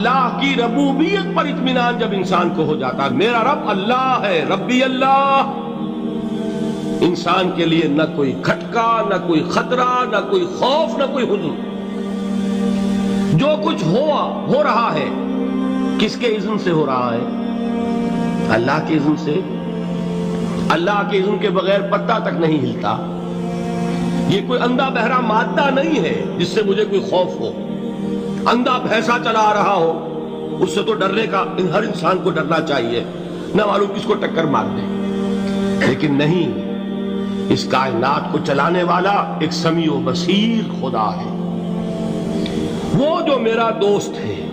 اللہ کی ربوبیت پر اطمینان جب انسان کو ہو جاتا ہے، میرا رب اللہ ہے، ربی اللہ، انسان کے لیے نہ کوئی کھٹکا، نہ کوئی خطرہ، نہ کوئی خوف، نہ کوئی حزن۔ جو کچھ ہو رہا ہے کس کے اذن سے ہو رہا ہے؟ اللہ کے اذن سے۔ اللہ کے اذن کے بغیر پتہ تک نہیں ہلتا۔ یہ کوئی اندھا بہرا مادہ نہیں ہے جس سے مجھے کوئی خوف ہو۔ اندھا بھینسا چلا رہا ہو اس سے تو ڈرنے کا ہر انسان کو ڈرنا چاہیے، نہ معلوم کس کو ٹکر مار دے، لیکن نہیں، اس کائنات کو چلانے والا ایک سمیع و بصیر خدا ہے۔ وہ جو میرا دوست ہے،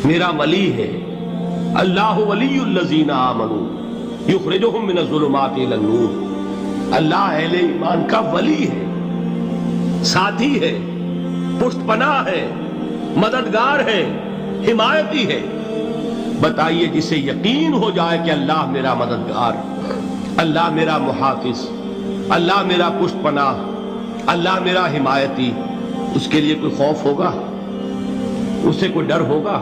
میرا ولی ہے۔ اللہ ولی الذین آمنوا یخرجہم من الظلمات الی النور۔ اللہ اہل ایمان کا ولی ہے، ساتھی ہے، پشت پناہ ہے، مددگار ہے، حمایتی ہے۔ بتائیے جسے یقین ہو جائے کہ اللہ میرا مددگار، اللہ میرا محافظ، اللہ میرا پشت پناہ، اللہ میرا حمایتی، اس کے لیے کوئی خوف ہوگا؟ اس سے کوئی ڈر ہوگا؟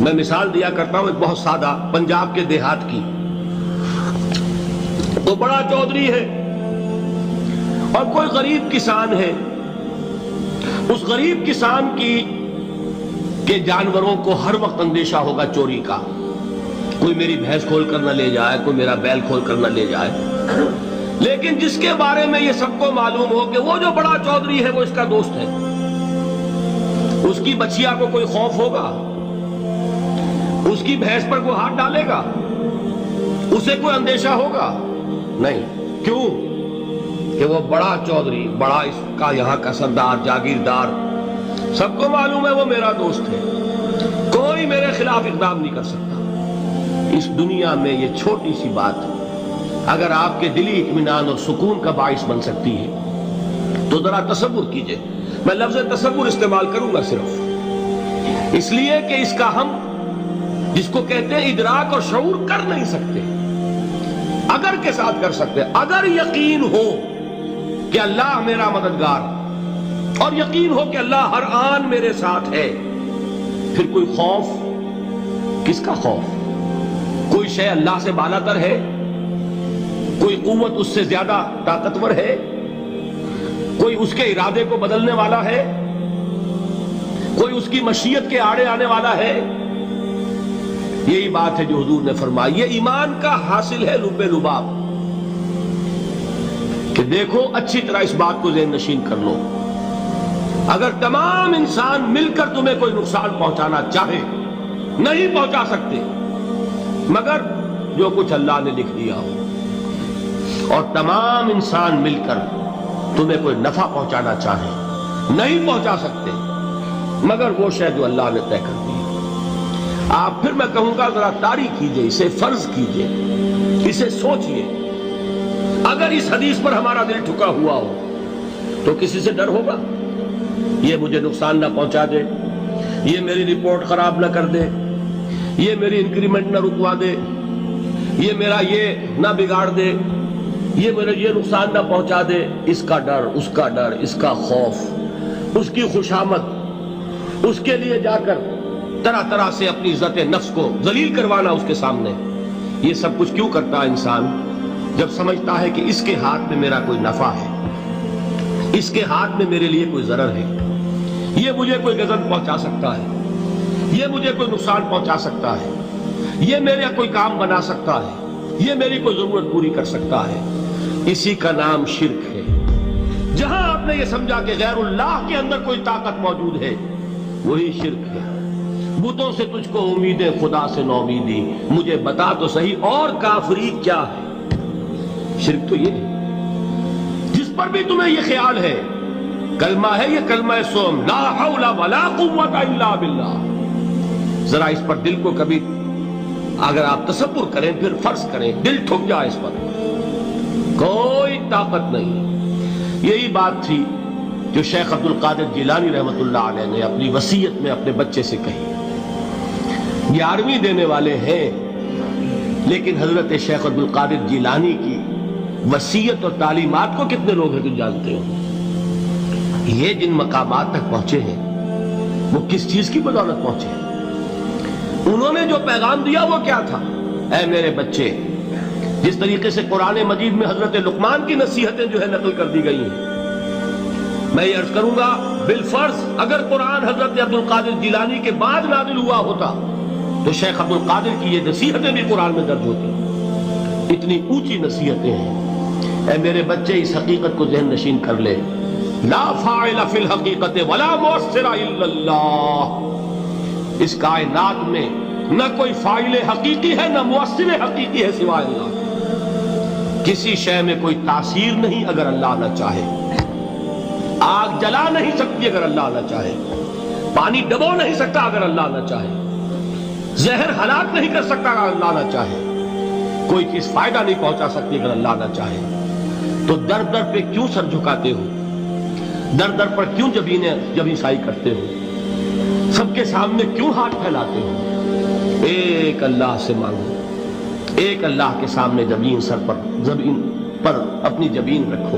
میں مثال دیا کرتا ہوں ایک بہت سادہ، پنجاب کے دیہات کی۔ وہ بڑا چودھری ہے اور کوئی غریب کسان ہے۔ اس غریب کسان کے جانوروں کو ہر وقت اندیشہ ہوگا چوری کا، کوئی میری بھینس کھول کر نہ لے جائے، کوئی میرا بیل کھول کر نہ لے جائے۔ لیکن جس کے بارے میں یہ سب کو معلوم ہو کہ وہ جو بڑا چودھری ہے وہ اس کا دوست ہے، اس کی بچیا کو کوئی خوف ہوگا؟ اس کی بھینس پر کوئی ہاتھ ڈالے گا؟ اسے کوئی اندیشہ ہوگا؟ نہیں۔ کیوں؟ کہ وہ بڑا چودھری، بڑا اس کا یہاں کا سردار، جاگیردار، سب کو معلوم ہے وہ میرا دوست ہے، کوئی میرے خلاف اقدام نہیں کر سکتا۔ اس دنیا میں یہ چھوٹی سی بات اگر آپ کے دلی اطمینان اور سکون کا باعث بن سکتی ہے تو ذرا تصور کیجئے۔ میں لفظ تصور استعمال کروں گا صرف اس لیے کہ اس کا ہم جس کو کہتے ہیں ادراک اور شعور کر نہیں سکتے، اگر کے ساتھ کر سکتے۔ اگر یقین ہو کہ اللہ میرا مددگار اور یقین ہو کہ اللہ ہر آن میرے ساتھ ہے، پھر کوئی خوف؟ کس کا خوف؟ کوئی شے اللہ سے بالا تر ہے؟ کوئی قوت اس سے زیادہ طاقتور ہے؟ کوئی اس کے ارادے کو بدلنے والا ہے؟ کوئی اس کی مشیت کے آڑے آنے والا ہے؟ یہی بات ہے جو حضور نے فرمائی۔ یہ ایمان کا حاصل ہے لب لباب، کہ دیکھو اچھی طرح اس بات کو ذہن نشین کر لو، اگر تمام انسان مل کر تمہیں کوئی نقصان پہنچانا چاہے نہیں پہنچا سکتے، مگر جو کچھ اللہ نے لکھ دیا ہو، اور تمام انسان مل کر تمہیں کوئی نفع پہنچانا چاہے نہیں پہنچا سکتے، مگر وہ شے جو اللہ نے طے کر دی۔ آپ پھر میں کہوں گا ذرا طاری کیجئے، اسے فرض کیجئے، اسے سوچئے۔ اگر اس حدیث پر ہمارا دل ٹھکا ہوا ہو تو کسی سے ڈر ہوگا؟ یہ مجھے نقصان نہ پہنچا دے، یہ میری رپورٹ خراب نہ کر دے، یہ میری انکریمنٹ نہ رکوا دے، یہ میرا یہ نہ بگاڑ دے، یہ میرا یہ نقصان نہ پہنچا دے۔ اس کا ڈر، اس کا ڈر، اس کا خوف، اس کی خوشامد، اس کے لیے جا کر طرح طرح سے اپنی عزت نفس کو ذلیل کروانا اس کے سامنے، یہ سب کچھ کیوں کرتا ہے انسان؟ جب سمجھتا ہے کہ اس کے ہاتھ میں میرا کوئی نفع ہے، اس کے ہاتھ میں میرے لیے کوئی ضرر ہے، یہ مجھے کوئی غضب پہنچا سکتا ہے، یہ مجھے کوئی نقصان پہنچا سکتا ہے، یہ میرا کوئی کام بنا سکتا ہے، یہ میری کوئی ضرورت پوری کر سکتا ہے، اسی کا نام شرک ہے۔ جہاں آپ نے یہ سمجھا کہ غیر اللہ کے اندر کوئی طاقت موجود ہے، وہی شرک ہے۔ بتوں سے تجھ کو امیدیں، خدا سے نومیدی، مجھے بتا تو صحیح اور کافری کیا ہے؟ شرک تو یہ ہے۔ جس پر بھی تمہیں یہ خیال ہے، کلمہ ہے یہ کلمہ سوم، لا حول ولا قوت الا باللہ، ذرا اس پر دل کو کبھی اگر آپ تصور کریں، پھر فرض کریں، دل ٹھک جائے اس پر، کوئی طاقت نہیں۔ یہی بات تھی جو شیخ عبد القادر جیلانی رحمۃ اللہ علیہ نے اپنی وصیت میں اپنے بچے سے کہی۔ 11ویں دینے والے ہیں، لیکن حضرت شیخ عبد القادر جیلانی کی وصیت اور تعلیمات کو کتنے لوگ ہیں تم جانتے ہو؟ یہ جن مقامات تک پہنچے ہیں وہ کس چیز کی بدولت پہنچے؟ انہوں نے جو پیغام دیا وہ کیا تھا؟ اے میرے بچے، جس طریقے سے قرآن مجید میں حضرت لقمان کی نصیحتیں جو ہے نقل کر دی گئی ہیں، میں یہ عرض کروں گا بالفرض اگر قرآن حضرت عبد القادر جیلانی کے بعد نازل ہوا ہوتا تو شیخ عبد القادر کی یہ نصیحتیں بھی قرآن میں درج ہوتی۔ اتنی اونچی نصیحتیں ہیں۔ اے میرے بچے، اس حقیقت کو ذہن نشین کر لے، لا فاعل فی الحقیقت ولا مؤثر الا اللہ۔ اس کائنات میں نہ کوئی فاعل حقیقی ہے نہ مؤثر حقیقی ہے سوائے اللہ۔ کسی شے میں کوئی تاثیر نہیں اگر اللہ نہ چاہے۔ آگ جلا نہیں سکتی اگر اللہ نہ چاہے، پانی ڈبو نہیں سکتا اگر اللہ نہ چاہے، زہر ہلاک نہیں کر سکتا اگر اللہ نہ چاہے، کوئی چیز فائدہ نہیں پہنچا سکتی اگر اللہ نہ چاہے۔ تو در در پہ کیوں سر جھکاتے ہو؟ در در پر کیوں جبیں سائی کرتے ہو؟ سب کے سامنے کیوں ہاتھ پھیلاتے ہو؟ ایک اللہ سے مانگو، ایک اللہ کے سامنے زمین پر اپنی جبین رکھو۔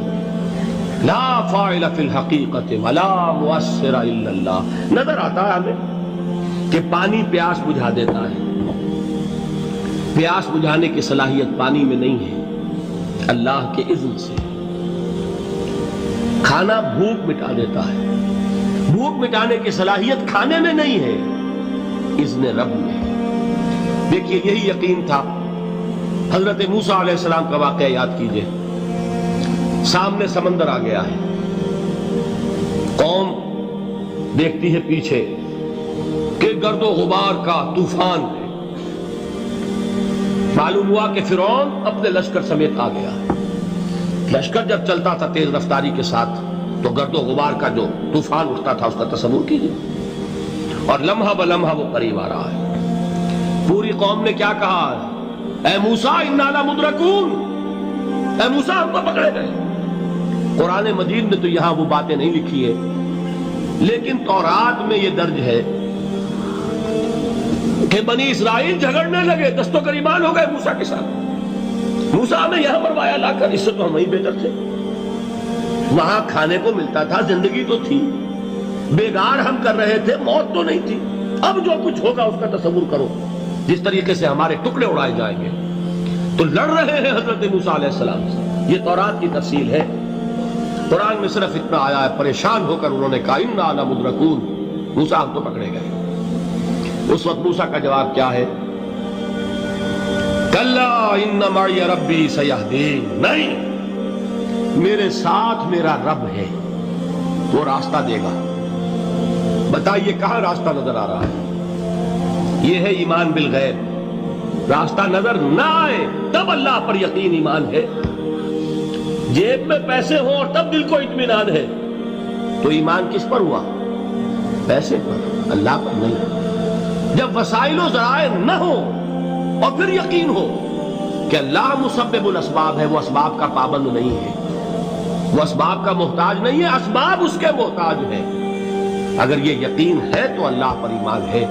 لا فاعل فی الحقیقت ولا مؤثر الا اللہ۔ نظر آتا ہے ہمیں کہ پانی پیاس بجھا دیتا ہے، پیاس بجھانے کی صلاحیت پانی میں نہیں ہے، اللہ کے اذن سے۔ کھانا بھوک مٹا دیتا ہے، بھوک مٹانے کی صلاحیت کھانے میں نہیں ہے، اذن رب میں۔ دیکھیے یہی یقین تھا۔ حضرت موسیٰ علیہ السلام کا واقعہ یاد کیجئے۔ سامنے سمندر آ گیا ہے، قوم دیکھتی ہے پیچھے کہ گرد و غبار کا طوفان ہے۔ معلوم ہوا کہ فرعون اپنے لشکر سمیت آ گیا ہے۔ لشکر جب چلتا تھا تیز رفتاری کے ساتھ تو گرد و غبار کا جو طوفان اٹھتا تھا اس کا تصور کیجئے، اور لمحہ بلمحہ وہ قریب آ رہا ہے۔ پوری قوم نے کیا کہا؟ اے موسیٰ انا لمدرکون، اے موسیٰ ہم کو پکڑے گئے۔ قرآن مجید میں تو یہاں وہ باتیں نہیں لکھی ہے، لیکن تورات میں یہ درج ہے کہ بنی اسرائیل جھگڑنے لگے، دست و گریبان ہو گئے موسیٰ کے ساتھ۔ موسیٰ ہمیں یہاں مروایا لا کر، اس سے تو ہم ہی بہتر تھے، وہاں کھانے کو ملتا تھا، زندگی تو تھی، بیگار ہم کر رہے تھے، موت تو نہیں تھی۔ اب جو کچھ ہوگا اس کا تصور کرو، جس طریقے سے ہمارے ٹکڑے اڑائے جائیں گے۔ تو لڑ رہے ہیں حضرت موسیٰ علیہ السلام سے۔ یہ تورات کی تفصیل ہے۔ قرآن میں صرف اتنا آیا ہے، پریشان ہو کر انہوں نے کہا انا لمدرکون، موسیٰ ہم تو پکڑے گئے۔ اس وقت موسیٰ کا جواب کیا ہے؟ کلا ان معی ربی سیہدین، نہیں، میرے ساتھ میرا رب ہے، وہ راستہ دے گا۔ بتائیے کہاں راستہ نظر آ رہا ہے؟ یہ ہے ایمان بالغیب۔ راستہ نظر نہ آئے تب اللہ پر یقین ایمان ہے۔ جیب میں پیسے ہوں اور تب دل کو اطمینان ہے تو ایمان کس پر ہوا؟ پیسے پر، اللہ پر نہیں۔ جب وسائل و ذرائع نہ ہو اور پھر یقین ہو کہ اللہ مسبب الاسباب ہے، وہ اسباب کا پابند نہیں ہے، وہ اسباب کا محتاج نہیں ہے، اسباب اس کے محتاج ہے۔ اگر یہ یقین ہے تو اللہ پر ایمان ہے،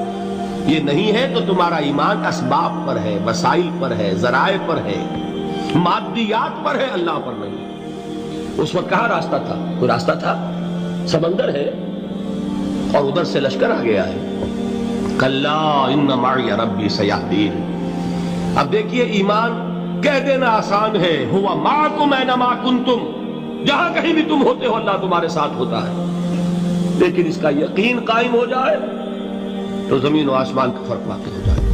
یہ نہیں ہے تو تمہارا ایمان اسباب پر ہے، وسائل پر ہے، ذرائع پر ہے، مادیات پر ہے، اللہ پر نہیں۔ اس وقت کہاں راستہ تھا؟ کوئی راستہ تھا؟ سمندر ہے اور ادھر سے لشکر آ گیا ہے۔ کلا ان معی ربی سیہدین۔ اب دیکھیے ایمان کہہ دینا آسان ہے، ہوا معکم اینما کنتم، جہاں کہیں بھی تم ہوتے ہو اللہ تمہارے ساتھ ہوتا ہے، لیکن اس کا یقین قائم ہو جائے تو زمین و آسمان کا فرق واقع ہو جائے۔